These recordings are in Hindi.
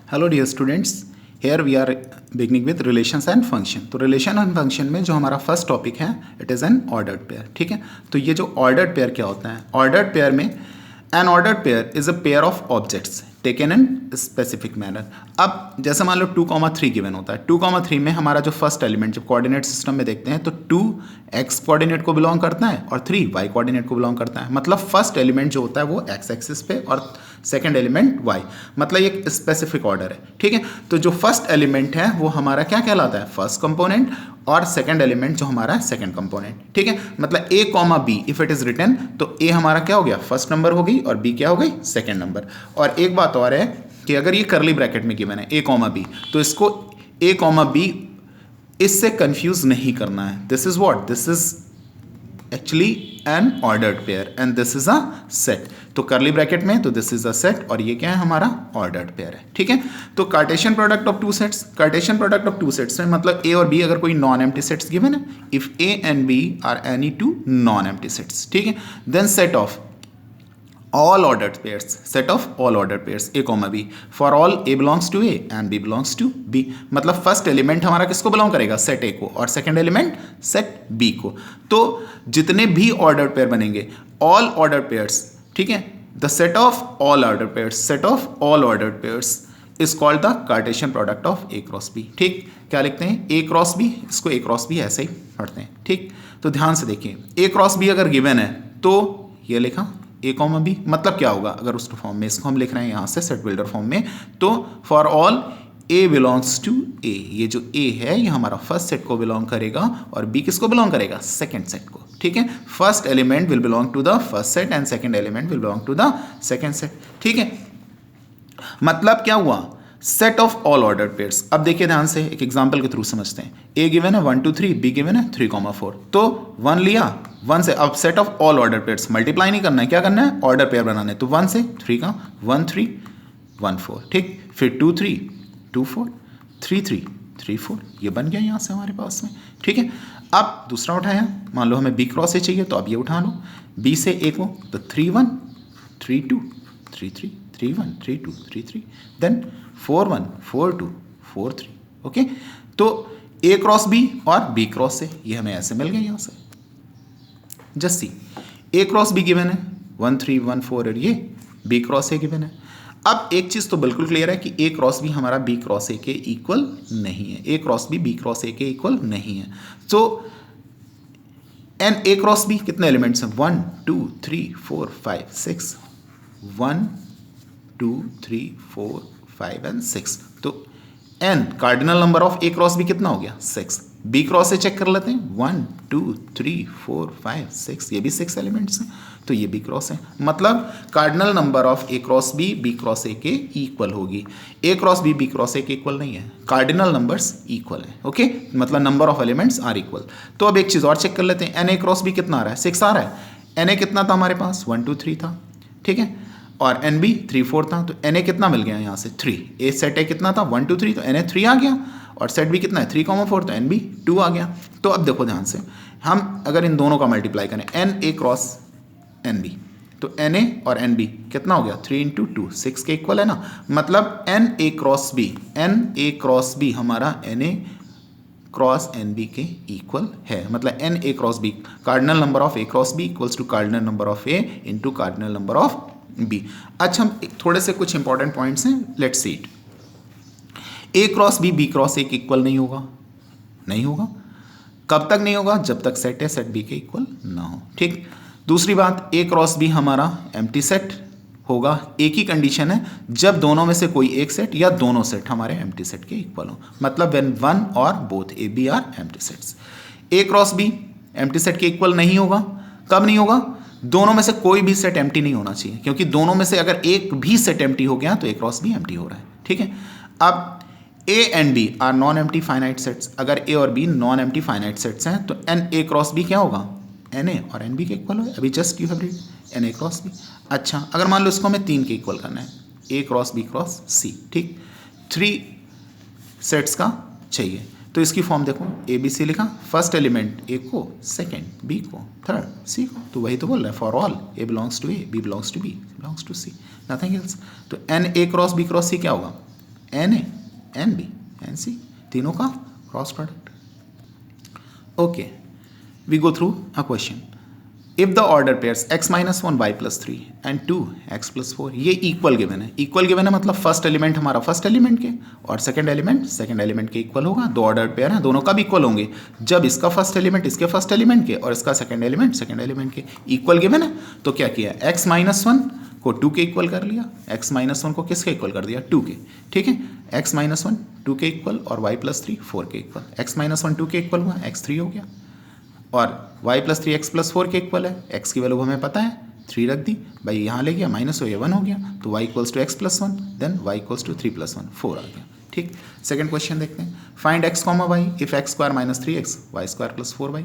Hello dear students, here we are beginning with relations and function. तो रिलेशन एंड फंक्शन में जो हमारा फर्स्ट टॉपिक है it is an ordered pair. ठीक है, तो ये जो ऑर्डर्ड पेयर क्या होता है? ऑर्डर्ड पेयर में N ordered pair is a pair of objects taken in specific manner. अब जैसे मान लो 2,3 गिवन होता है, 2,3 में हमारा जो फर्स्ट एलिमेंट जब कोऑर्डिनेट सिस्टम में देखते हैं तो 2 एक्स कोऑर्डिनेट को बिलोंग करता है और 3 वाई कोऑर्डिनेट को बिलोंग करता है। मतलब फर्स्ट एलिमेंट जो होता है वो एक्स एक्सिस पे और सेकंड एलिमेंट वाई, मतलब ये एक स्पेसिफिक ऑर्डर है। ठीक है, तो जो फर्स्ट एलिमेंट है वो हमारा क्या कहलाता है? फर्स्ट कंपोनेंट, और सेकंड एलिमेंट जो हमारा है सेकंड कंपोनेंट। ठीक है, मतलब A comma B if it is written तो ए हमारा क्या हो गया? फर्स्ट नंबर हो गई और बी क्या हो गई? Second number. और एक बात और है कि अगर ये करली ब्रैकेट में गिवन है ए कॉमा बी तो इसको ए कॉमा बी इससे कंफ्यूज नहीं करना है। This is what? This is actually an ordered pair and this is a set. तो करली ब्रैकेट में तो दिस इज अ सेट और ये क्या है? हमारा ऑर्डर्ड पेयर है। ठीक है, तो Cartesian product of two sets, Cartesian product of two sets में मतलब ए और बी अगर कोई नॉन एम्प्टी सेट्स गिवन है, if A and B are any two non empty sets, ठीक है, then set of all ordered pairs, set of all ordered pairs a comma b, for all a belongs to a and b belongs to b। मतलब फर्स्ट एलिमेंट हमारा किसको बिलोंग करेगा? सेट ए को, और सेकंड एलिमेंट सेट बी को। तो जितने भी ऑर्डर्ड पेयर बनेंगे ऑल ऑर्डर्ड पेयर्स, ठीक है, the set of all ordered pairs, set of all ordered pairs is called the Cartesian product of A cross B. ठीक, क्या लिखते हैं? ए क्रॉस बी, इसको ए क्रॉस बी ऐसे ही पढ़ते हैं। ठीक, तो ध्यान से देखिए, ए क्रॉस बी अगर गिवन है तो ये लिखा ए कॉमा बी, मतलब क्या होगा अगर उस फॉर्म में इसको हम लिख रहे हैं यहाँ से सेट बिल्डर फॉर्म में, तो for all A belongs to A, ये जो ए है ये हमारा फर्स्ट सेट को बिलोंग करेगा और बी किसको बिलोंग करेगा? सेकंड सेट को। ठीक है, first element will belong to the first set and second element will belong to the second set. ठीक है, मतलब क्या हुआ? Set of all ordered pairs. अब देखिए ध्यान से, एक एग्जांपल के थ्रू समझते हैं। ए गिवन है 1 2 3, बी गिवन है 3,4, तो 1 लिया, 1 से अब set of all order pairs, multiply नहीं करना है, क्या करना है? ऑर्डर पेयर बनाने। तो 1 से 3 का 1 3 1 4, ठीक, फिर 2 3 2 4 3 3 3 4, ये बन गया यहाँ से हमारे पास में। ठीक है, अब दूसरा उठाया, मान लो हमें बी क्रॉस ए चाहिए तो अब ये उठा लो, बी से ए को, तो 3 1 3 2 3 3 3 1 3 2 3 3, देन 4 1 4 2 4 3। ओके, तो ए क्रॉस बी और बी क्रॉस ए, ये हमें ऐसे मिल गए यहाँ से। Just see, A cross be given है 1 3 1 4 और ये बी क्रॉस ए गिवन है। अब एक चीज तो बिल्कुल क्लियर है कि ए क्रॉस बी हमारा बी क्रॉस ए के इक्वल नहीं है, ए क्रॉस बी क्रॉस ए के इक्वल नहीं है। तो एन ए क्रॉस बी कितने एलिमेंट्स हैं? 1 2 3 4 5 6, 1 2 3 4 5 एंड 6। तो N cardinal number of A cross B कितना हो गया? 6। बी क्रॉस से चेक कर लेते हैं, 1 2 3 4 5 6, ये भी 6 एलिमेंट्स हैं, तो ये बी क्रॉस है। मतलब cardinal number of A cross B cross A के इक्वल होगी। A cross B cross A के इक्वल नहीं है, कार्डिनल नंबर्स इक्वल है। ओके, मतलब number of elements are equal. तो अब एक चीज़ और चेक कर लेते हैं, एन ए क्रॉस बी कितना आ रहा है? 6 आ रहा है। एन ए कितना था हमारे पास? 1 2 3 था, ठीक है, और एन बी 3 4 था, तो एन ए कितना मिल गया यहाँ से? 3। ए सेट ए कितना था? 1 2 3, तो एन ए 3 आ गया, और सेट बी कितना है? 3,4, तो एन बी 2 आ गया। तो अब देखो ध्यान से, हम अगर इन दोनों का मल्टीप्लाई करें, n A cross n B, तो एन ए और एन बी कितना हो गया? 3 इंटू 2 6 के इक्वल है ना। मतलब एन ए क्रॉस बी हमारा n A cross n B के इक्वल है। मतलब n A cross B, cardinal number of A cross B equals to cardinal number of A into cardinal number of B. अच्छा, हम थोड़े से कुछ इंपॉर्टेंट पॉइंट्स हैं, let's see it. A cross B cross A के इक्वल नहीं होगा, नहीं होगा। कब तक नहीं होगा? जब तक सेट ए सेट बी के इक्वल ना हो। ठीक, दूसरी बात, ए क्रॉस बी हमारा एम्प्टी सेट होगा, एक ही कंडीशन है, जब दोनों में से कोई एक सेट या दोनों सेट हमारे एम्प्टी सेट के इक्वल हो। मतलब व्हेन वन और both A B are empty sets. A cross B empty set के इक्वल नहीं होगा। कब नहीं होगा? दोनों में से कोई भी सेट एम्प्टी नहीं होना चाहिए, क्योंकि दोनों में से अगर एक भी सेट एम्प्टी हो गया तो ए क्रॉस बी एम्प्टी हो रहा है। ठीक है, अब A and B are non empty finite sets. अगर ए और B non empty finite sets हैं तो एन ए क्रॉस बी क्या होगा? एन ए और एन बी के इक्वल हो। अभी just you have read n A cross B. अच्छा, अगर मान लो इसको हमें 3 के इक्वल करना है, ए क्रॉस बी क्रॉस सी, ठीक, 3 सेट्स का चाहिए, तो इसकी फॉर्म देखो, ए बी सी लिखा, फर्स्ट एलिमेंट ए को, सेकंड बी को, थर्ड सी को, तो वही तो बोल रहा है, for all A belongs to A, B belongs to B belongs to C, nothing else. तो n A cross B cross C क्या होगा? N A n B n C, तीनों का cross product. Okay, we go through a question. If the order pairs x minus 1 y plus 3 and 2 x plus 4, ये इक्वल गिवन है। इक्वल गिवन है मतलब फर्स्ट एलिमेंट हमारा फर्स्ट एलिमेंट के और सेकंड एलिमेंट के इक्वल होगा। दो ऑर्डर पेयर हैं, दोनों का भी इक्वल होंगे जब इसका फर्स्ट एलिमेंट इसके फर्स्ट एलिमेंट के और इसका सेकंड एलिमेंट के इक्वल गिवन है। तो क्या किया, x माइनस 1 को 2 के इक्वल कर लिया, x माइनस 1 को किसके इक्वल कर दिया, 2 के। ठीक है, x माइनस 1 2 के इक्वल और y प्लस 3 4 के इक्वल। x माइनस 1 2 के इक्वल हुआ, x 3 हो गया और y प्लस 3 x प्लस 4 के इक्वल है। x की वैल्यू हमें पता है 3 रख दी भाई, यहाँ ले गया माइनस हो गया 1 हो गया, तो y equals to x plus 1 then y equals to 3 plus 1 4 आ गया। ठीक, सेकंड क्वेश्चन देखते हैं। Find x comma y if x square minus 3x y square plus 4y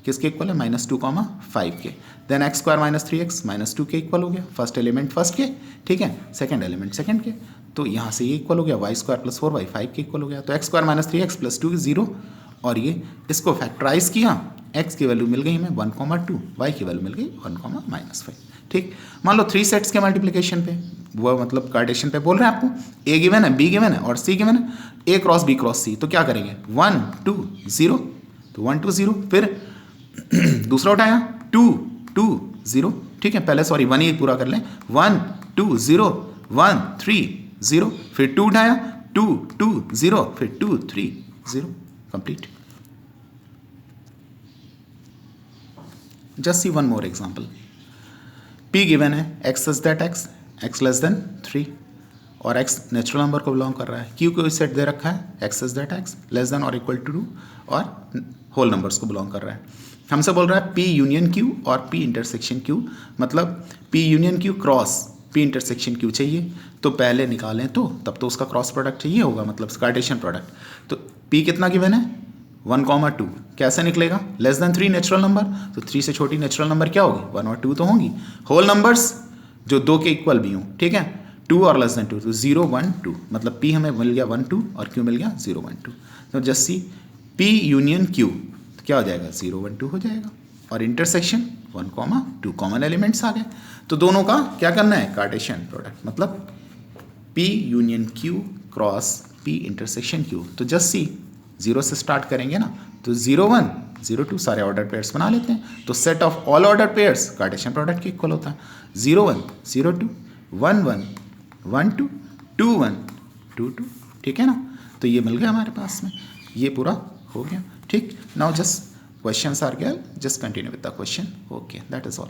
किसके इक्वल है, माइनस 2 कॉमा 5 के। Then x square minus 3x minus 2 के इक्वल हो गया, फर्स्ट एलिमेंट फर्स्ट के, ठीक है, सेकंड एलिमेंट सेकंड के। तो यहाँ से ये इक्वल हो गया, वाई स्क्वायर प्लस 4y 5 के इक्वल हो गया। तो x square minus 3x plus 2 0 और ये इसको फैक्टराइज किया, x की वैल्यू मिल गई हमें 1,2, y की वैल्यू मिल गई 1,-5। ठीक, मान लो 3 सेट्स के मल्टीप्लिकेशन पे, वो मतलब कार्टेशियन पे बोल रहे हैं आपको, a गिवन है, b गिवन है और c गिवन है, a cross b cross c। तो क्या करेंगे 1 2 0, तो 1 2 0, फिर दूसरा उठाया 2 2 0। ठीक है, पहले सॉरी 1 ही पूरा कर लें, 1 2 0 1 3 0, फिर 2 उठाया 2 2 0, फिर 2 3 0, complete. Just see one more example. P given है, x such that x less than 3 और x नेचुरल नंबर को बिलोंग कर रहा है। Q को इस सेट दे रखा है, x such that x less than और इक्वल टू 2 और होल नंबर्स को बिलोंग कर रहा है। हमसे बोल रहा है P यूनियन Q और P इंटरसेक्शन Q, मतलब P union Q cross P intersection Q चाहिए। तो पहले निकालें तो तब तो उसका क्रॉस प्रोडक्ट चाहिए होगा, मतलब कार्टेशियन प्रोडक्ट। तो P कितना गिवन है 1,2, कैसे निकलेगा, लेस देन 3 नेचुरल नंबर, तो 3 से छोटी नेचुरल नंबर क्या होगी 1 और 2 तो होंगी। होल नंबर्स जो 2 के इक्वल भी हों, ठीक है, 2 और लेस देन 2, तो 0 1 2, मतलब P हमें मिल गया 1 2 और Q मिल गया 0 1 2। तो just see P union Q, तो क्या हो जाएगा 0 1 2 हो जाएगा और इंटरसेक्शन 1, 2 कॉमन एलिमेंट्स आ गए। तो दोनों का क्या करना है, कार्टेशियन प्रोडक्ट, मतलब P union Q cross P intersection Q। तो जस्ट सी 0 से स्टार्ट करेंगे ना, तो 0 1 0 2 सारे ऑर्डर पेयर्स बना लेते हैं। तो set of all order pairs Cartesian product के इक्वल होता है। 0 1 0 2 1 1 1 2 2 1 2 2, ठीक है ना। तो ये मिल गया हमारे पास में, ये पूरा हो गया। ठीक, नाउ जस्ट क्वेश्चंस आर गया, just continue with the question. Okay, that is all.